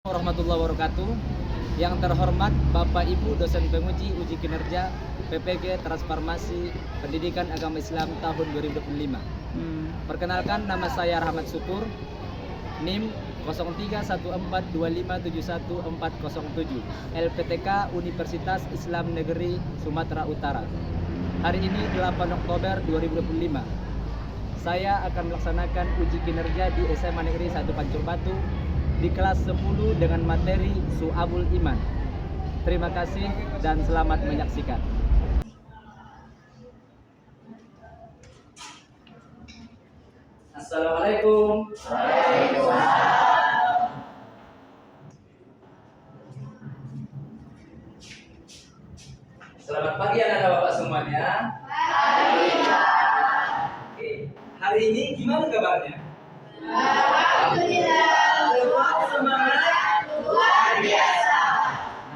Warahmatullahi wabarakatuh. Yang terhormat Bapak Ibu dosen penguji uji kinerja PPG Transformasi Pendidikan Agama Islam tahun 2025. Perkenalkan, nama saya Rahmat Syukur, NIM 031425714407, LPTK Universitas Islam Negeri Sumatera Utara. Hari ini 8 Oktober 2025. Saya akan melaksanakan uji kinerja di SMA Negeri 1 Pancur Batu di kelas 10 dengan materi Su'abul Iman. Terima kasih dan selamat menyaksikan. Assalamualaikum. Selamat pagi anak-anak bapak semuanya. Oke, hari ini gimana kabarnya? Alhamdulillah. Semangat Luar biasa.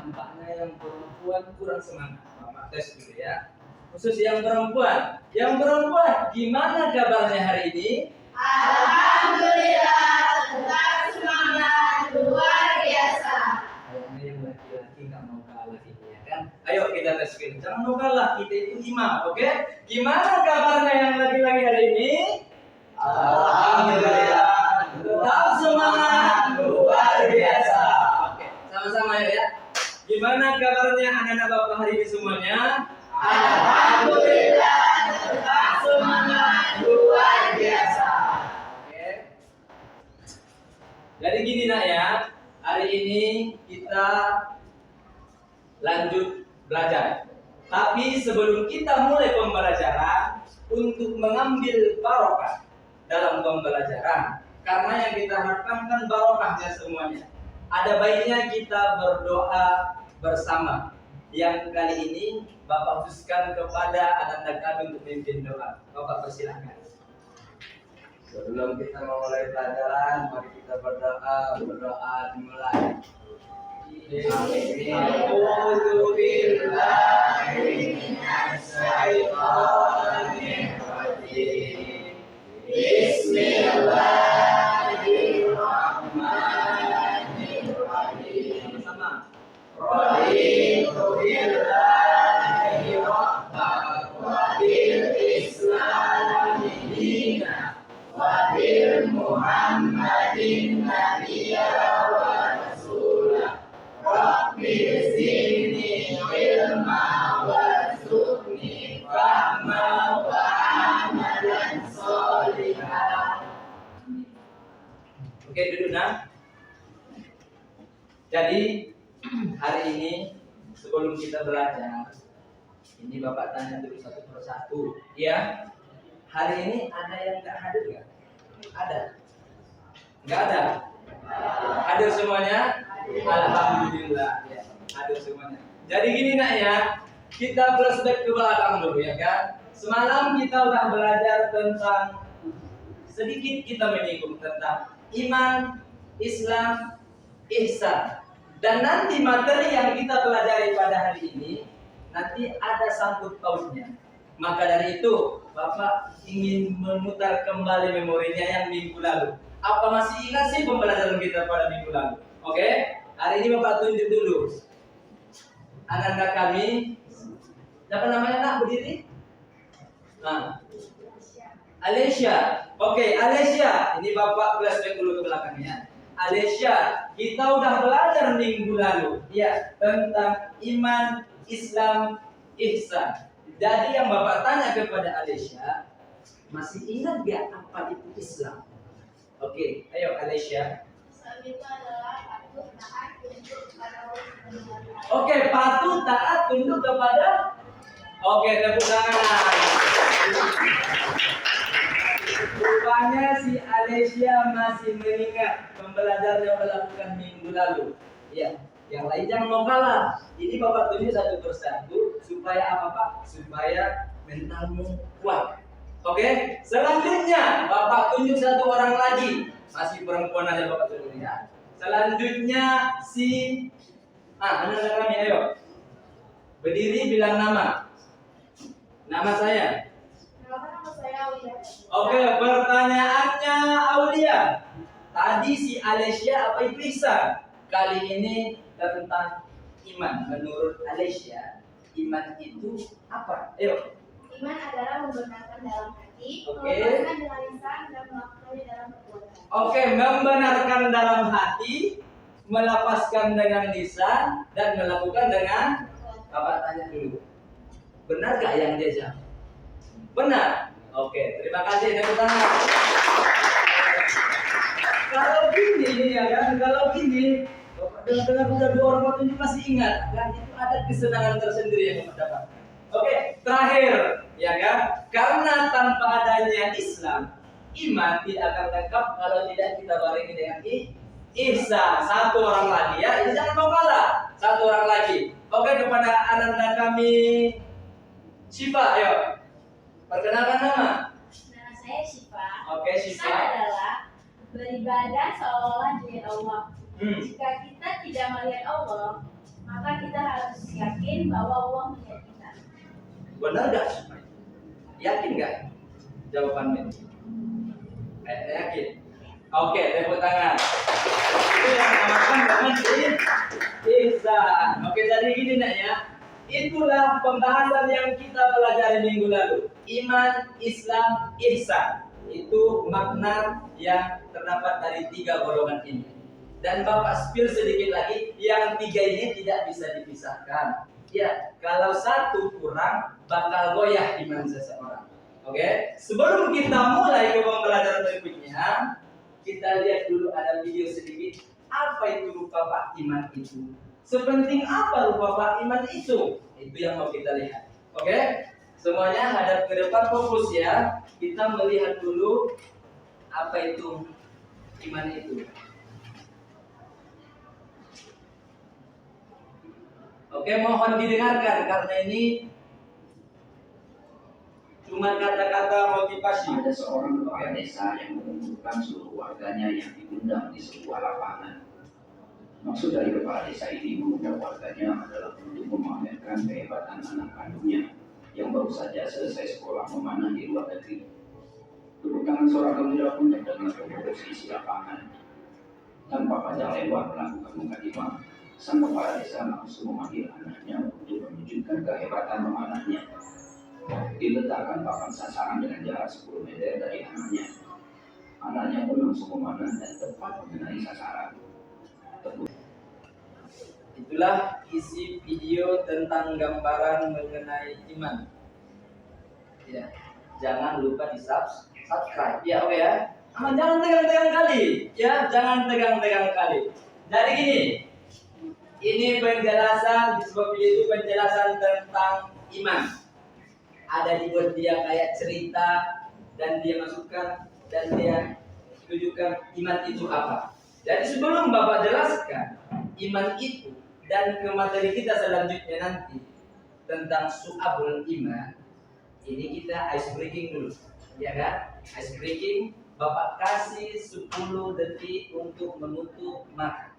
Nampaknya yang perempuan kurang semangat. Mama tes dulu ya. Khusus yang perempuan. Yang perempuan, gimana kabarnya hari ini? Alhamdulillah. Tetap semangat. Luar biasa. Kayaknya yang laki-laki nggak mau kalah ini ya kan? Ayo kita tes dulu. Jangan mau kalah. Kita itu imam, oke? Gimana kabarnya yang laki-laki hari ini? Alhamdulillah. Tetap semangat. Luar biasa. Oke, sama-sama ya. Gimana kabarnya anak-anak bapak hari ini semuanya? Alhamdulillah. Tetap semangat. Luar biasa. Oke. Jadi gini nak ya, hari ini kita lanjut belajar. Tapi sebelum kita mulai pembelajaran, untuk mengambil barokah dalam pembelajaran, karena yang kita harapkan kan barokahnya semuanya. Ada baiknya kita berdoa bersama. Yang kali ini Bapak khususkan kepada anak-anak kami untuk memimpin doa. Bapak persilahkan. Sebelum kita memulai pelajaran, mari kita berdoa dimulai. Bismillahirrahmanirrahim. Sama-sama. Raditu billahi rabban wa bil islami dinan wa bil muhammadin nabiyya wa rasulah. Rabbi zidni ilma warzuqni fahma wa amalan sholihan. Oke, duduk nak. Jadi hari ini sebelum kita belajar, ini Bapak tanya dulu satu persatu, ya. Hari ini ada yang nggak hadir nggak? Ada? Nggak ada? Hadir semuanya? Alhamdulillah, ya. Hadir semuanya. Jadi gini nak ya, kita flashback ke belakang dulu ya kan. Semalam kita udah belajar tentang, sedikit kita menyinggung tentang iman, Islam, ihsan. Dan nanti materi yang kita pelajari pada hari ini nanti ada sangkut pautnya. Maka dari itu Bapak ingin memutar kembali memorinya yang minggu lalu. Apa masih ingat sih pembelajaran kita pada minggu lalu? Oke? Hari ini Bapak tunjuk dulu anak-anak kami. Siapa namanya nak berdiri? Nah, Alesya. Oke, Alesya. Ini Bapak flashback dulu ke belakangnya. Alesya, kita udah belajar minggu lalu ya tentang iman, Islam, ihsan. Jadi yang Bapak tanya kepada Alesya, masih ingat gak apa itu Islam? Oke, ayo Alesya. Islam itu adalah patuh taat tunduk kepada Allah. Oke, patuh taat tunduk kepada. Oke, tepuk tangan. Rupanya si Alesya masih mengingat pembelajaran yang dilakukan minggu lalu. Ya, yang lain jangan mau kalah. Ini Bapak tunjuk satu persatu supaya apa Pak? Supaya mentalmu kuat. Oke, selanjutnya Bapak tunjuk satu orang lagi. Masih perempuan aja Bapak tunjuk ya. Selanjutnya si anak-anak kami, ayo. Berdiri bilang nama. Nama saya. Nama saya Aulia. Oke, pertanyaannya Aulia. Tadi si Alesya apa itu ihsan? kali ini tentang iman. Menurut Alicia, iman itu apa? Ayo. Iman adalah membenarkan dalam hati, Oke. membenarkan dengan lisan, dan melakukannya dalam perbuatan. Oke, membenarkan dalam hati, melepaskan dengan lisan, dan melakukan dengan Bapak tanya dulu. Benar gak yang dia jawab? Benar. Oke, terima kasih. Tepuk tangan. Kalau gini ya kan, kalau gini, dengar udah 2 orang petunjuk masih ingat kan? Itu ada kesenangan tersendiri yang Bapak dapat. Oke, terakhir ya kan? Karena tanpa adanya Islam, iman tidak akan lengkap kalau tidak kita barengi dengan ihsan. Satu orang lagi ya, ini jangan mau kalah. Satu orang lagi. Oke, kepada ananda kami Syifa, ayo. Perkenalkan nama. Nama saya Syifa. Oke, Ihsan Syifa. adalah beribadah seolah-olah dilihat Allah. Jika kita tidak melihat Allah, maka kita harus yakin bahwa Allah melihat kita. Benar gak? Yakin gak jawabannya? Yakin. Oke, tepuk tangan. Itu yang namakan dengan ihsan. Oke, jadi gini nak ya. Itulah pembahasan yang kita pelajari minggu lalu. Iman, Islam, ihsan. Itu makna yang terdapat dari 3 golongan ini. Dan Bapak spill sedikit lagi, yang 3 ini tidak bisa dipisahkan. Ya, kalau satu kurang, bakal goyah iman seseorang. Oke, sebelum kita mulai ke pembelajaran berikutnya, kita lihat dulu ada video sedikit. Apa itu rupa Pak iman itu? Sepenting apa rupa Pak iman itu? Itu yang mau kita lihat. Oke, semuanya hadap ke depan, fokus ya. Kita melihat dulu apa itu iman itu. Oke, mohon didengarkan karena ini cuma kata-kata motivasi. Ada seorang kepala desa yang mengumpulkan seluruh warganya yang diundang di sebuah lapangan. Maksud dari kepala desa ini mengundang warganya adalah untuk memamerkan kehebatan anak kandungnya yang baru saja selesai sekolah memanah di luar negeri. Tepuk tangan seorang pemuda pun terdengar bergerak di isi lapangan. Tanpa panjang lebar melakukan mukadimah, sang kepala desa langsung memanggil anaknya untuk menunjukkan kehebatan memanahnya. Diletakkan papan sasaran dengan jarak 10 meter dari anaknya. Anaknya pun langsung memanah dan tepat mengenai sasaran. Itulah isi video tentang gambaran mengenai iman. Ya, jangan lupa di subscribe. Ya, oke ya. Jangan tegang-tegang kali. Ya, jangan tegang-tegang kali. Jadi gini. Ini penjelasan di sebuah video itu penjelasan tentang iman. Ada dibuat dia kayak cerita dan dia masukkan dan dia tunjukkan iman itu apa. Jadi sebelum Bapak jelaskan iman itu dan ke materi kita selanjutnya nanti tentang su'abul iman, ini kita ice breaking dulu, ya kan? Ice breaking, Bapak kasih 10 detik untuk menutup mata.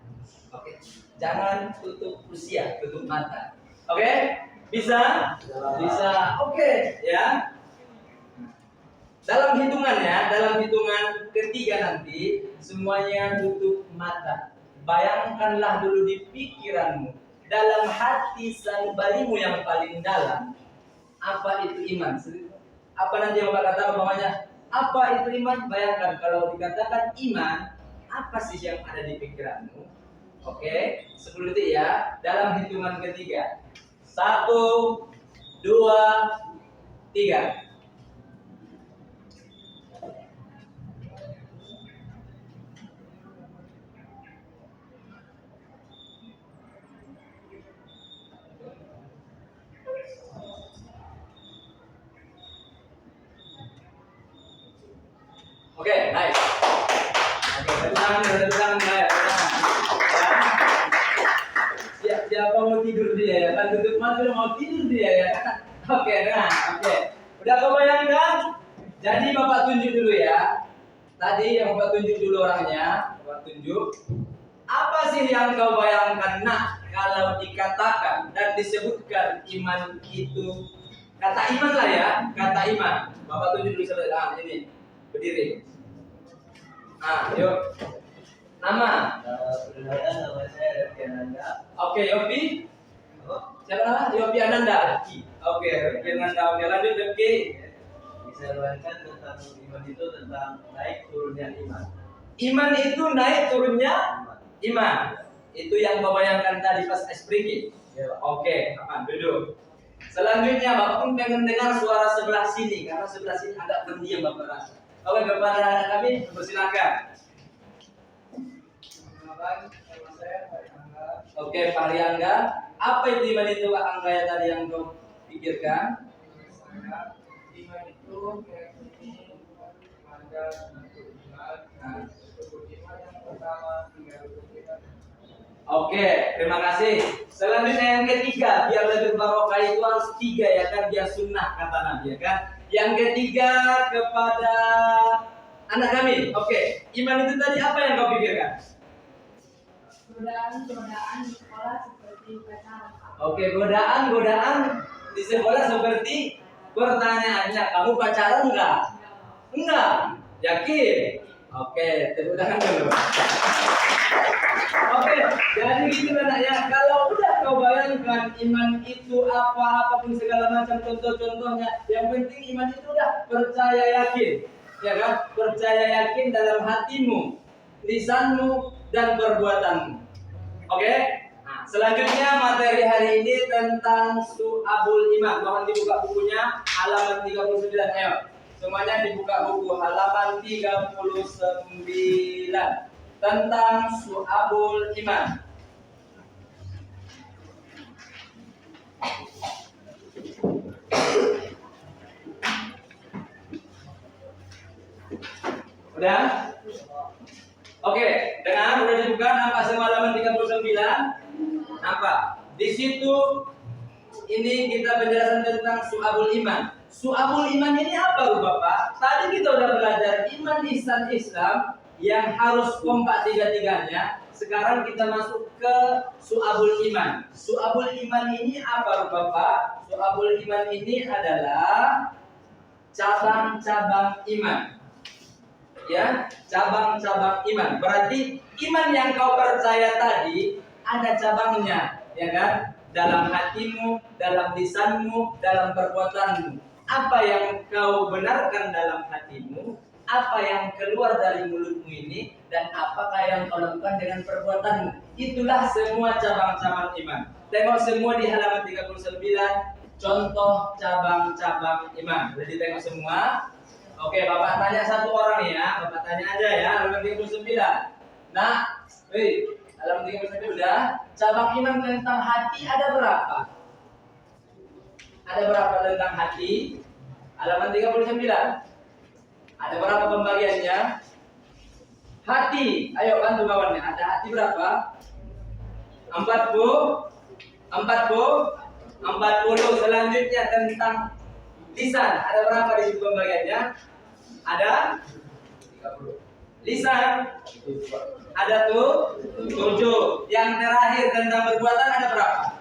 Oke, jangan tutup usia, tutup mata. Oke, bisa? Bisa. Oke, ya. Dalam hitungan ketiga nanti semuanya tutup mata. Bayangkanlah dulu di pikiranmu, dalam hati sanubarimu yang paling dalam, apa itu iman? Apa nanti yang Bapak kata umpamanya? Apa itu iman? Bayangkan kalau dikatakan iman, apa sih yang ada di pikiranmu? Oke, 10 detik ya. Dalam hitungan ketiga. 1, 2, 3. Oke, nice. Oke, tangan, ya. Siapa mau tidur dia ya? Kan tutup mata mau tidur dia ya. Oke, nah, oke. Udah kau bayangkan? Jadi Bapak tunjuk dulu ya. Tadi yang Bapak tunjuk dulu orangnya, Bapak tunjuk. Apa sih yang kau bayangkan? Nah, kalau dikatakan dan disebutkan iman itu, kata iman lah ya, kata iman. Bapak tunjuk dulu ini, berdiri. Nah, yuk. Nama. Perkenalkan, nama saya Raffi Ananda. Oke, Yopi. Siapa nama? Yopi Ananda. Oke, Yopi Ananda. Oke, lanjut Yopi. Bisa uraikan tentang iman itu tentang naik turunnya iman. Iman itu naik turunnya Iman. iman. Itu yang kau bayangkan tadi pas explique. Ya, Pak. Oke, aman, duduk. Selanjutnya Bapak pun pengen dengar suara sebelah sini karena sebelah sini agak pendiam Bapak rasa. Oke, kepada anak kami persilakan. Oke, Pak Ariangga. Apa itu iman itu Pak Angga ya tadi yang kau pikirkan? Iman itu meyakini ada bentuk iman, bentuk iman yang pertama hingga bentuk iman. Oke, terima kasih. Selanjutnya yang ketiga, biar lebih barokah itu harus tiga ya kan, biar sunnah kata Nabi ya kan. Yang ketiga kepada anak kami. Oke, iman itu tadi apa yang kau pikirkan? Godaan-godaan di sekolah seperti pacaran. Oke, godaan di sekolah seperti pertanyaannya, kamu pacaran enggak? Enggak. Yakin? Oke, tepuk tangan dulu. Oke, jadi gitu anaknya. Kalau udah kau bayangkan iman itu apapun segala macam contoh-contohnya, yang penting iman itu udah percaya yakin, ya kan? Percaya yakin dalam hatimu, lisanmu dan perbuatanmu. Oke? Nah, selanjutnya materi hari ini tentang Su'abul Iman. Mohon dibuka bukunya halaman 39. Ayo. Semuanya dibuka buku halaman 39 tentang Su'abul Iman. Udah? Oke, dengar udah dibuka, nampak semua halaman 39? Nampak. Di situ ini kita penjelasan tentang Su'abul Iman. Su'abul Iman ini apa Bapak? Tadi kita udah belajar iman, ihsan, Islam yang harus kompak tiga-tiganya. Sekarang kita masuk ke Su'abul Iman. Su'abul Iman ini apa Bapak? Su'abul Iman ini adalah cabang-cabang iman. Ya, cabang-cabang iman. Berarti iman yang kau percaya tadi ada cabangnya, ya kan? Dalam hatimu, dalam lisanmu, dalam perbuatanmu. Apa yang kau benarkan dalam hatimu, apa yang keluar dari mulutmu ini, dan apakah yang kau lakukan dengan perbuatanmu. Itulah semua cabang-cabang iman. Tengok semua di halaman 39, contoh cabang-cabang iman. Boleh ditengok semua? Oke, Bapak tanya satu orang ya. Bapak tanya aja ya, halaman 39. Nah, halaman 39 udah. Cabang iman tentang hati ada berapa? Ada berapa tentang hati? Halaman 39. Ada berapa pembagiannya? Hati. Ayo bantu kawannya. Ada hati berapa? 40. 40. Selanjutnya tentang lisan. Ada berapa di situ pembagiannya? Ada 30. Lisan ada 7. Yang terakhir tentang perbuatan ada berapa?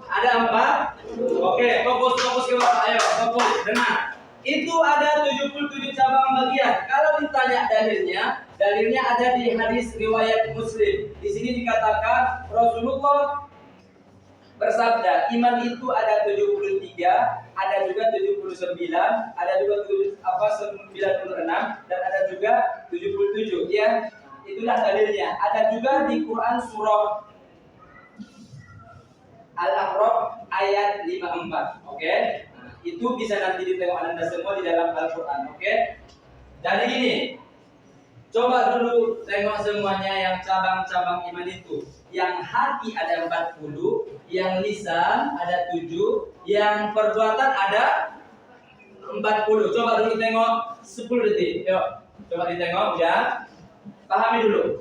Ada 4. Oke, fokus ke bawah. Ayo, fokus. Dengar. Itu ada 77 cabang bagian. Kalau ditanya dalilnya ada di hadis riwayat Muslim. Di sini dikatakan Rasulullah bersabda, iman itu ada 73, ada juga 79, ada juga 96, dan ada juga 77. Ya, itulah dalilnya. Ada juga di Quran surah Al-A'raf ayat 54. Oke? Nah, itu bisa nanti ditengok Anda semua di dalam Al-Quran. Oke? Jadi gini, coba dulu tengok semuanya yang cabang-cabang iman itu. Yang hati ada 40, yang lisan ada 7, yang perbuatan ada 40. Coba dulu tengok 10 detik. Yuk, coba ditengok ya. Pahami dulu.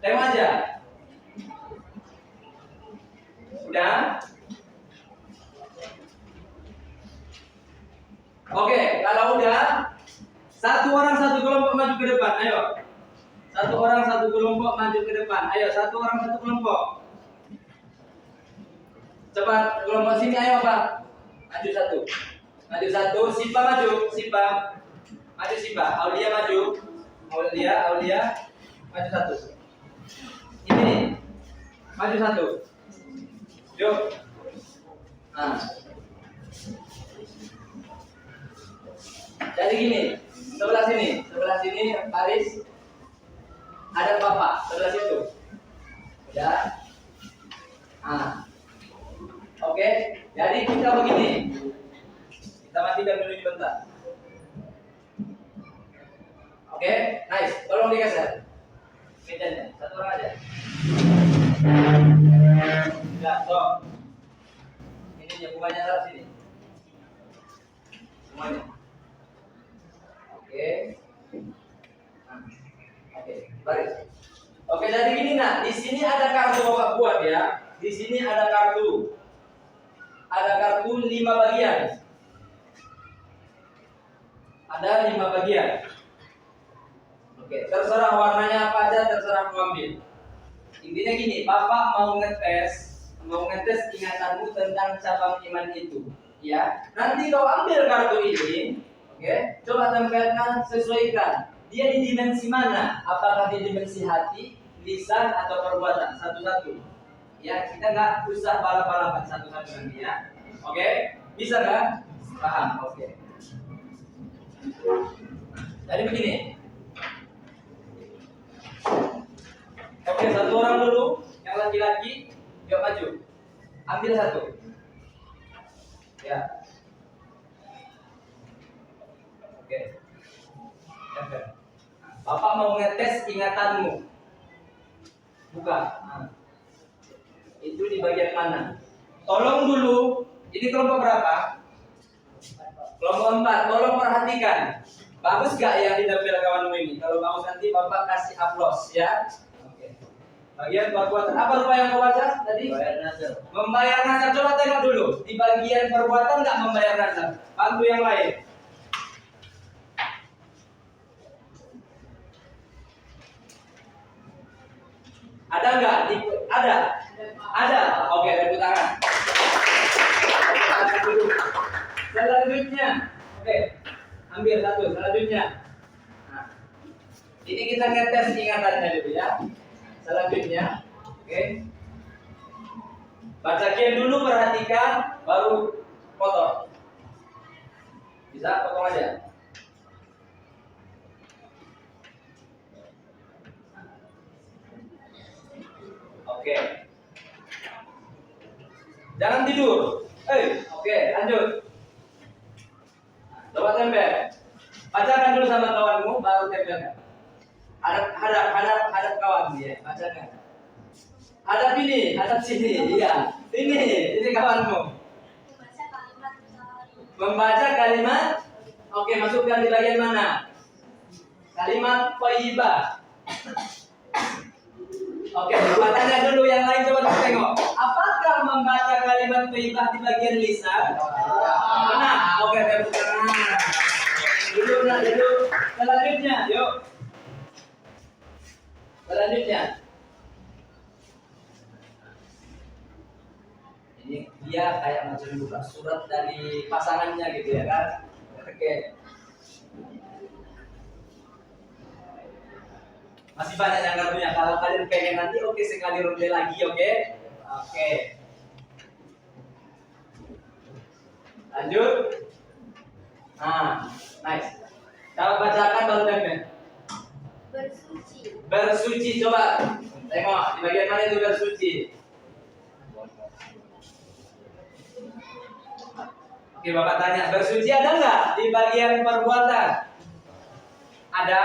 Tengok aja. Udah? Oke, kalau udah, satu orang satu kelompok maju ke depan. Ayo. Satu orang satu kelompok maju ke depan. Ayo, satu orang satu kelompok. Cepat, kelompok sini ayo Pak. Maju satu. Maju satu, Sipa maju, Sipa. Maju Sipa, Aulia maju. Aulia, maju satu. Ini nih, maju satu. Yuk. Nah. Jadi gini, sebelah sini Paris. Ada bapak, sebelah situ. Ya. Nah. Oke, jadi kita begini. Kita matikan dulu sebentar. Oke, nice. Tolong digeser. Medannya, satu orang aja. Ya, so. Ini bunganya taruh sini. Semuanya. Oke. Nah. Oke, baris. Oke, jadi gini nah, di sini ada kartu bapak buat ya. Di sini ada kartu. Ada kartu 5 bagian. Ada 5 bagian. Oke, terserah warnanya apa aja, terserah mau ambil. Intinya gini, Bapak mau ngetes ingatanmu tentang cabang iman itu, ya. Nanti kau ambil kartu ini, oke? Coba tempelkan, sesuaikan. Dia di dimensi mana? Apakah di dimensi hati, lisan, atau perbuatan? Satu-satu. Ya, kita nggak usah balap-balapan satu-satu nanti ya. Oke? Bisa nggak? Paham? Oke. Jadi begini. Oke, satu orang dulu, yang laki-laki, yuk maju. Ambil satu. Ya. Oke. Bapak mau ngetes ingatanmu. Buka. Nah. Itu di bagian mana? Tolong dulu, ini kelompok berapa? Kelompok 4, tolong perhatikan. Bagus gak yang ditampil kawanmu ini? Kalau bagus nanti Bapak kasih aplaus ya. Oke. Bagian perbuatan, apa rupa yang kau baca tadi? Membayar nazar. Membayar nazar, coba tengok dulu. Di bagian perbuatan nggak membayar nazar? Bantu yang lain. Ada nggak? Ada. Ada. Oke, tepuk tangan. Selanjutnya, oke, ambil satu. Selanjutnya, nah, ini kita ngetes ingatannya dulu ya. Selanjutnya, oke, bacakan dulu, perhatikan, baru potong. Bisa potong aja. Oke. Jangan tidur. Oke, lanjut. Coba tempel. Bacakan dulu sama kawanmu, baru tempelkan. Hadap kawan dia. Bacakan. Hadap ini, hadap sini. Iya. Ini kawanmu. Membaca kalimat. Oke, masukkan di bagian mana? Kalimat thayyibah. Oke, bacanya dulu, yang lain coba tengok. Apakah membaca kalimat thayyibah di bagian lisan? Benar. Oke, tepuk tangan. Dulu. Selanjutnya, yuk. Selanjutnya. Ini dia kayak macam buka surat dari pasangannya gitu ya kan? Oke. Masih banyak yang kartunya. Kalau kalian pengen nanti, oke, sekali ronde lagi, oke? Oke. Lanjut. Nah, nice. Kalau bacakan baru tempel. Bersuci, coba. Tengok di bagian mana itu bersuci. Oke, Bapak tanya, bersuci ada nggak di bagian perbuatan? Ada?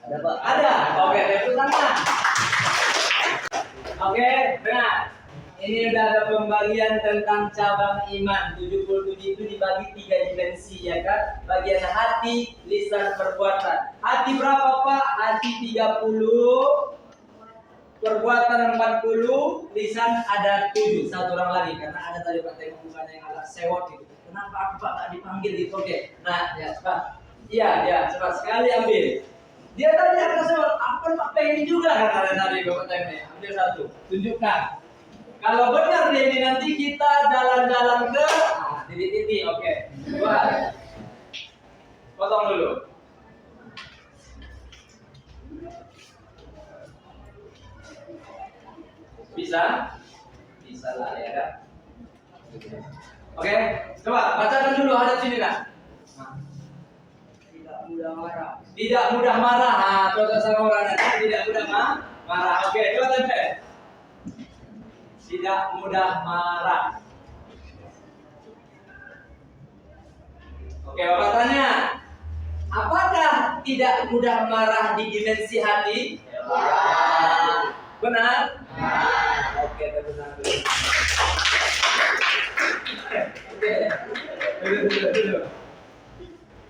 Ada, Pak. Ada. Oke, tepuk tangan. Oke, benar. Ini udah ada pembagian tentang cabang iman. 77 itu dibagi 3 dimensi ya kan? Bagian hati, lisan, perbuatan. Hati berapa, Pak? Hati 30, perbuatan 40, lisan ada 7. Satu orang lagi karena ada tadi Pak tengok mukanya yang agak sewot gitu. Kenapa aku Pak tak dipanggil gitu? Oke. Nah, ya, cepat. Iya, cepat sekali ambil. Dia tadi akan sewot, aku Pak pengen juga kata tadi Bapak tanya. Ambil satu, tunjukkan. Kalau benar dia ini nanti kita jalan-jalan ke titik-titik, oke. Dua. Potong dulu. Bisa? Bisa lah ya kan? Oke, coba bacakan dulu hadap sini lah. Tidak mudah marah. Tidak mudah marah. Nah, coba sama orang nanti tidak mudah marah. Oke, coba tempel. Tidak mudah marah. Oke, Bapak tanya. Apakah tidak mudah marah di dimensi hati? Ya. Benar? Oke, benar. Dulu.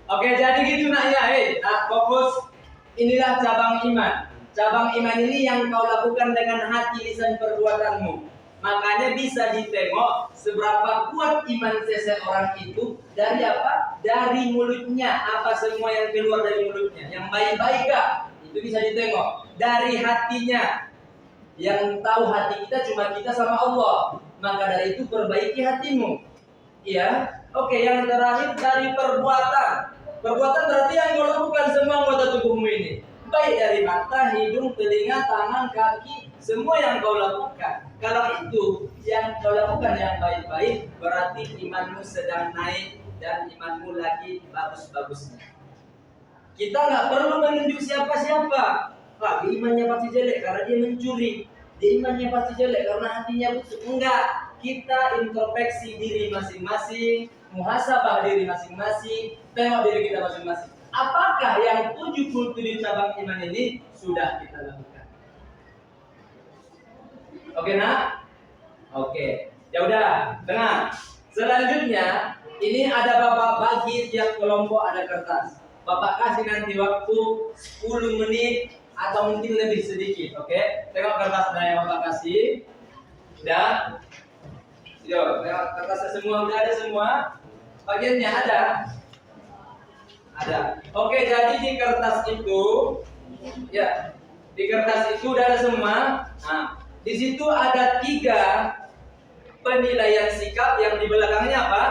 Oke, jadi gitu nak ya. Nah, fokus. Inilah cabang iman. Cabang iman ini yang kau lakukan dengan hati, lisan, perbuatanmu. Makanya bisa ditengok seberapa kuat iman seseorang itu dari apa? Dari mulutnya. Apa semua yang keluar dari mulutnya? Yang baik-baik kah? Itu bisa ditengok. Dari hatinya. Yang tahu hati kita cuma kita sama Allah. Maka dari itu perbaiki hatimu. Ya. Oke, yang terakhir dari perbuatan. Perbuatan berarti yang kau lakukan semua anggota tubuhmu ini. Baik dari mata, hidung, telinga, tangan, kaki, semua yang kau lakukan. Kalau itu yang kau lakukan yang baik-baik, berarti imanmu sedang naik dan imanmu lagi bagus-bagusnya. Kita nggak perlu menunjuk siapa-siapa. Wah, imannya pasti jelek karena dia mencuri. Dia imannya pasti jelek karena hatinya busuk. Enggak. Kita introspeksi diri masing-masing, muhasabah diri masing-masing, tengok diri kita masing-masing. Apakah yang 77 cabang iman ini sudah kita lakukan? Oke, nak? Oke. Ya udah, dengar. Selanjutnya, ini ada Bapak bagi tiap kelompok ada kertas. Bapak kasih nanti waktu 10 menit atau mungkin lebih sedikit, oke? Tengok kertasnya yang Bapak kasih. Udah? Yo, tengok kertasnya semua, udah ada semua? Bagiannya ada? Ada. Oke, jadi di kertas itu, ya, di kertas itu udah ada semua. Nah, di situ ada 3 penilaian sikap yang di belakangnya apa?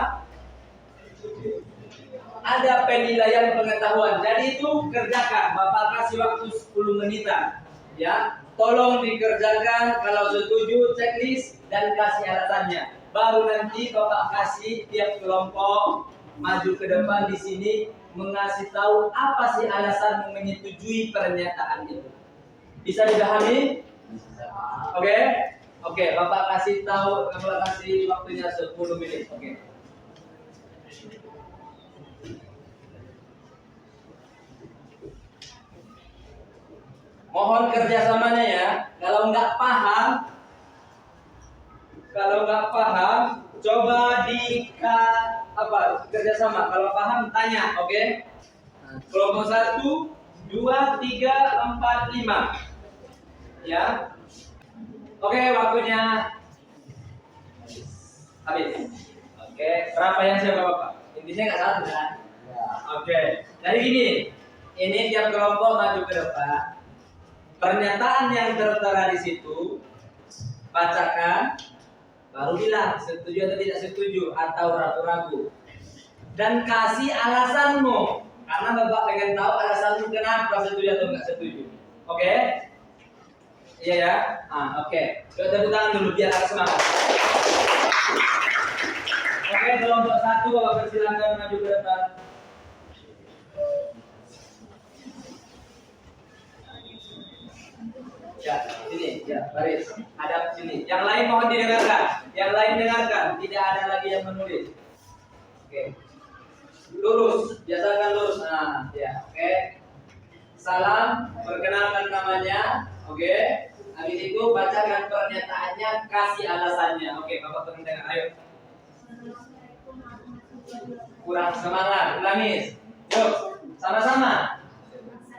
Ada penilaian pengetahuan. Jadi itu kerjakan. Bapak kasih waktu 10 menitan. Ya, tolong dikerjakan. Kalau setuju checklist dan kasih alasannya. Baru nanti Bapak kasih tiap kelompok maju ke depan di sini mengasih tahu apa sih alasan menyetujui pernyataan itu. Bisa dipahami? Oke? Oke, Bapak kasih tahu, Bapak kasih waktunya 10 menit. Oke. Mohon kerjasamanya ya. Kalau nggak paham, coba kerjasama. Kalau paham tanya, oke? Kelompok 1, 2, 3, 4, 5. Ya. Oke, waktunya habis. Oke, berapa yang siapa Bapak? Intinya nggak satu kan? Oke. Jadi gini, ini tiap kelompok maju ke depan. Pernyataan yang tertera di situ bacakan, baru bilang setuju atau tidak setuju atau ragu-ragu. Dan kasih alasanmu, karena Bapak pengen tahu alasanmu kenapa setuju atau nggak setuju. Oke? Iya ya? Oke. Coba tepuk tangan dulu biar agak semangat. Oke, kelompok 1 Bapak persilakan maju ke depan. Ya, sini, ya, baris. Hadap sini. Yang lain mohon didengarkan. Yang lain dengarkan. Tidak ada lagi yang menulis. Oke. Lurus. Biasakan lurus. Nah, ya, oke. Salam. Perkenalkan namanya. Oke. Habis itu bacakan pernyataannya, kasih alasannya. Oke, Bapak pendengar. Ayo. Kurang semangat. Ulangi. Yuk, sama-sama.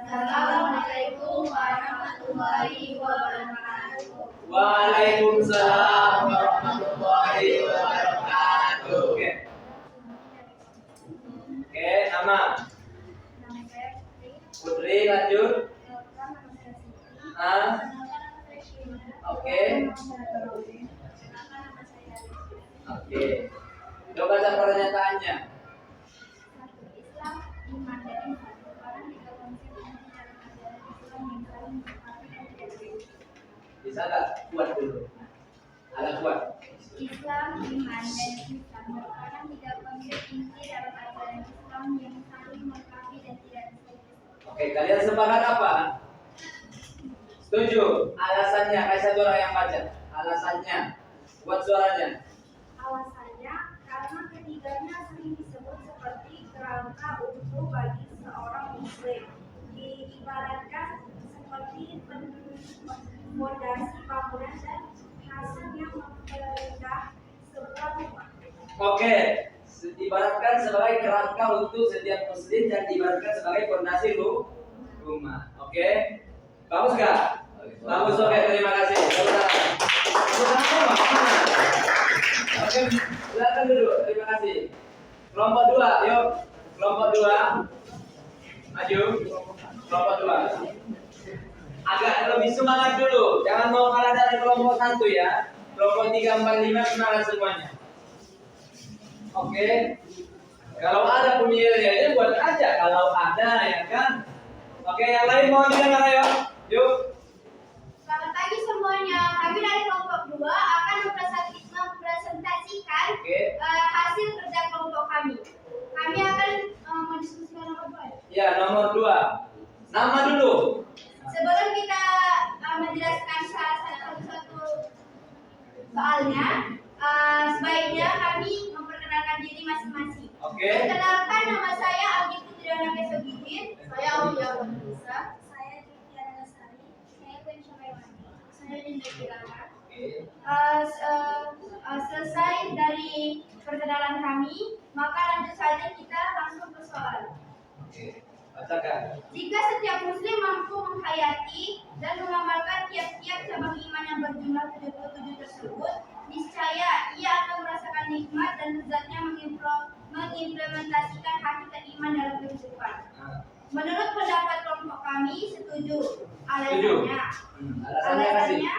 Assalamualaikum warahmatullahi wabarakatuh. Waalaikumsalam warahmatullahi wabarakatuh. Oke, nama. Nama saya Putri, lanjut. Oke. Oke. Coba baca pernyataannya. Islam, iman dan satu orang jika konsep cara ajaran Islam yang saling berpatri dan berbeda. Bisa nggak buat dulu? Agak kuat. Islam, iman, dan Islam merupakan tiga pondasi inti dalam ajaran Islam yang saling melengkapi dan tidak bisa dipisahkan. Oke, kalian sepakat apa? Setuju? Alasannya, kayak satu orang yang baca. Alasannya, buat suaranya. Alasannya karena ketiganya sering disebut seperti kerangka utuh bagi seorang muslim. Diibaratkan seperti fondasi bangunan dan hasilnya memperindah sebuah rumah. Oke, diibaratkan sebagai kerangka untuk setiap muslim dan diibaratkan sebagai fondasi rumah. Oke, bagus gak? Bagus. Oke, terima kasih. Oke, silakan duduk. Terima kasih. Kelompok 2, yuk. Kelompok 2, maju. Kelompok 2. Agak lebih semangat dulu. Jangan mau kalah dari kelompok 1 ya. Kelompok 3, 4, 5 semangat semuanya. Oke. Kalau ada pemilihannya buat aja. Kalau ada ya kan. Oke, yang lain mau dengar ayo. Yuk. Selamat pagi semuanya. Kami dari kelompok 2 akan mempresentasikan hasil kerja kelompok kami. Kami akan mendiskusikan nomor 2. Ya, nomor 2. Nama dulu. Sebelum kita menjelaskan satu soalnya, sebaiknya kami memperkenalkan diri masing-masing. Oke. Perkenalkan, nama saya Aldi Putriana Kesogidin. Saya Aulia Bisa. Saya Tiara Lestari. Saya Gwen Syamaiwani. Saya Dinda Kirana. Oke. Selesai dari perkenalan kami, maka lanjut saja kita langsung ke soal. Oke. Bacakan. Jika setiap muslim mampu menghayati dan mengamalkan tiap-tiap cabang iman yang berjumlah 77 tersebut, niscaya ia akan merasakan nikmat dan lezatnya mengimplementasikan hakikat iman dalam kehidupan. Menurut pendapat kelompok kami, setuju. Alasannya,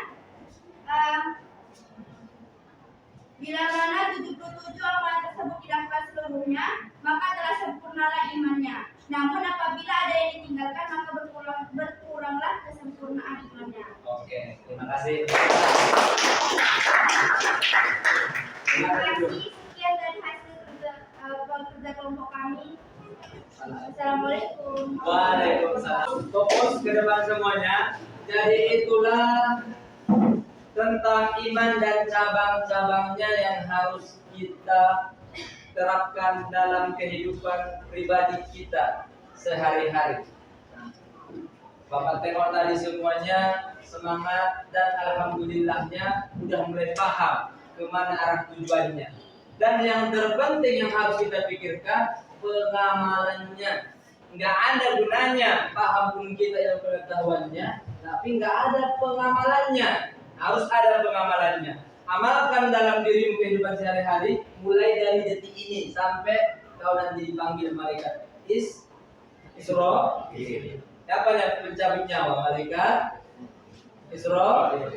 bila mana 77 amalan tersebut dilakukan seluruhnya, maka telah sempurnalah imannya. Namun apabila ada yang ditinggalkan, maka berkuranglah kesempurnaan imannya. Oke, terima kasih. Terima kasih. Sekian dari hasil kerja kelompok kami. Assalamualaikum. Waalaikumsalam. Fokus ke depan semuanya. Jadi itulah tentang iman dan cabang-cabangnya yang harus kita terapkan dalam kehidupan pribadi kita sehari-hari. Bapak tengok tadi semuanya semangat dan alhamdulillahnya udah mulai paham kemana arah tujuannya. Dan yang terpenting yang harus kita pikirkan pengamalannya. Nggak ada gunanya paham pun kita yang pengetahuannya, tapi nggak ada pengamalannya. Harus ada pengamalannya. Amalkan dalam dirimu kehidupan sehari-hari, mulai dari detik ini sampai kau nanti dipanggil malaikat Israil. Siapa yang pencabut nyawa? Malaikat Israil,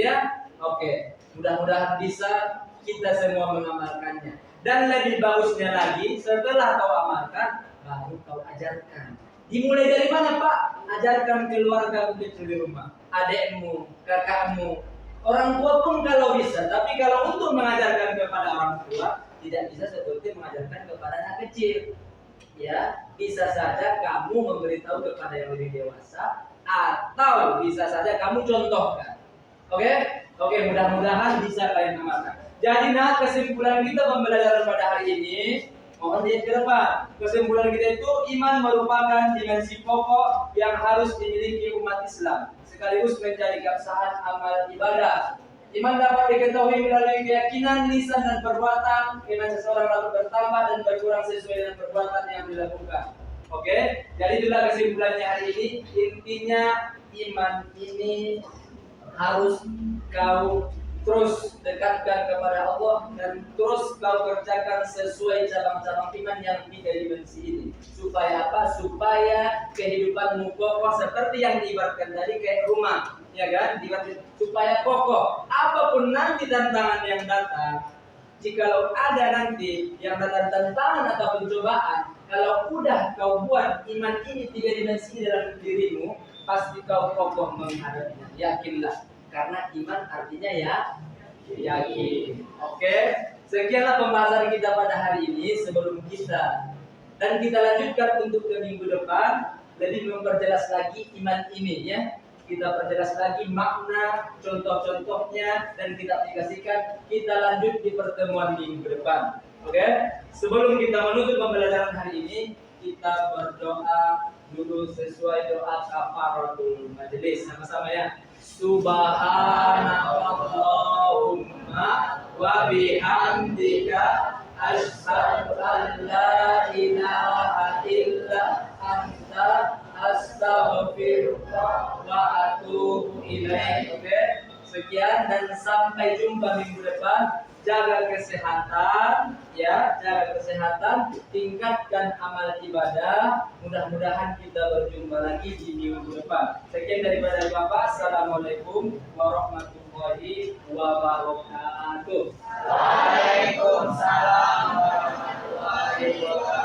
ya. Oke. Mudah-mudahan bisa kita semua mengamalkannya. Dan lebih bagusnya lagi, setelah kau amalkan, baru kau ajarkan. Dimulai dari mana, Pak? Ajarkan keluarga kecil di rumah, adekmu, kakakmu. Orang tua pun kalau bisa, tapi kalau untuk mengajarkan kepada orang tua, tidak bisa seperti mengajarkan kepada anak kecil. Ya, bisa saja kamu memberitahu kepada yang lebih dewasa, atau bisa saja kamu contohkan. Oke, mudah-mudahan bisa kalian amalkan. Jadi, kesimpulan kita pembelajaran pada hari ini, mohon lihat ke depan. Kesimpulan kita itu iman merupakan dimensi pokok yang harus dimiliki umat Islam, sekaligus menjadi keabsahan amal ibadah. Iman dapat diketahui melalui keyakinan, lisan dan perbuatan. Iman seseorang dapat bertambah dan berkurang sesuai dengan perbuatan yang dilakukan. Oke, jadi itulah kesimpulannya hari ini. Intinya iman ini harus kau terus dekatkan kepada Allah dan terus kau kerjakan sesuai cabang-cabang iman yang 3 dimensi ini. Supaya apa? Supaya kehidupanmu kokoh seperti yang diibaratkan tadi kayak rumah, ya kan? Supaya kokoh. Apapun nanti tantangan yang datang, jikalau ada nanti yang datang tantangan atau pencobaan, kalau udah kau buat iman ini 3 dimensi dalam dirimu, pasti kau kokoh menghadapinya. Yakinlah. Karena iman artinya ya yakin. Oke, sekianlah pembahasan kita pada hari ini. Sebelum kita lanjutkan untuk ke minggu depan, lebih memperjelas lagi iman ini ya. Kita perjelas lagi makna, contoh-contohnya, dan kita aplikasikan. Kita lanjut di pertemuan minggu depan. Oke, sebelum kita menutup pembelajaran hari ini, kita berdoa dulu sesuai doa kafaratul majelis. Sama-sama ya. Subhanallahumma wa bihamdika asyhadu an la ilaha illa anta astaghfiruka wa atubu ilaik. Oke, sekian dan sampai jumpa minggu depan. Jaga kesehatan ya, jaga kesehatan, tingkatkan amal ibadah. Mudah-mudahan kita berjumpa lagi di minggu depan. Sekian daripada Bapak. Assalamualaikum warahmatullahi wabarakatuh. Waalaikumsalam warahmatullahi wabarakatuh.